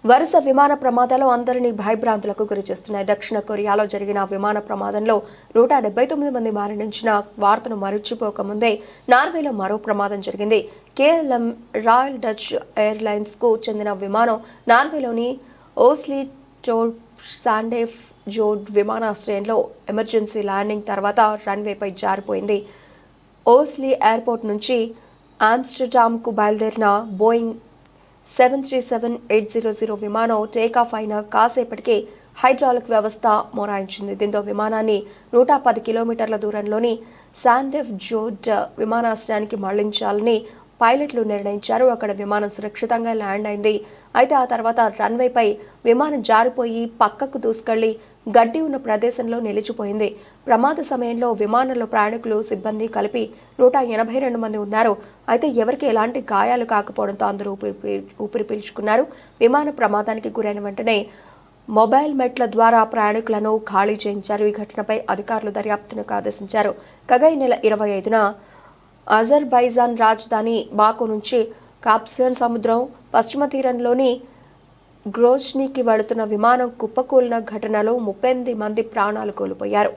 వరుస విమాన ప్రమాదాలు అందరినీ భయభ్రాంతులకు గురిచేస్తున్నాయి. దక్షిణ కొరియాలో జరిగిన విమాన ప్రమాదంలో 179 మంది మరణించిన వార్తను మరచిపోకముందే నార్వేలో మరో ప్రమాదం జరిగింది. కేఎల్ఎం రాయల్ డచ్ ఎయిర్లైన్స్ కు చెందిన విమానం నార్వేలోని ఓస్లీ టోర్ శాండెఫ్ జోడ్ విమానాశ్రయంలో ఎమర్జెన్సీ ల్యాండింగ్ తర్వాత రన్వేపై జారిపోయింది. ఓస్లీ ఎయిర్పోర్ట్ నుంచి ఆమ్స్టర్డామ్కు బయలుదేరిన బోయింగ్ 737-800 విమానం టేకాఫ్ అయిన కాసేపటికే హైడ్రాలిక్ వ్యవస్థ మొరాయించింది. దీంతో విమానాన్ని 110 కిలోమీటర్ల దూరంలోని శాండెఫ్ జోడ్ విమానాశ్రయానికి మళ్లించాలని పైలట్లు నిర్ణయించారు. అక్కడ విమానం సురక్షితంగా ల్యాండ్ అయింది. అయితే ఆ తర్వాత రన్వేపై విమానం జారిపోయి పక్కకు దూసుకెళ్లి గడ్డి ఉన్న ప్రదేశంలో నిలిచిపోయింది. ప్రమాద సమయంలో విమానంలో ప్రయాణికులు, సిబ్బంది కలిపి 182 మంది ఉన్నారు. అయితే ఎవరికి ఎలాంటి గాయాలు కాకపోవడంతో అందరూ ఊపిరి పీల్చుకున్నారు. విమాన ప్రమాదానికి గురైన వెంటనే మొబైల్ మెట్ల ద్వారా ప్రయాణికులను ఖాళీ చేయించారు. ఈ ఘటనపై అధికారులు దర్యాప్తును ఆదేశించారు. కాగా ఈ నెల 25న అజర్బైజాన్ రాజధాని బాకు నుంచి కాస్పియన్ సముద్రం పశ్చిమ తీరంలోని గ్రోజ్నీకి వెళుతున్న విమానం కుప్పకూలిన ఘటనలో 38 మంది ప్రాణాలు కోల్పోయారు.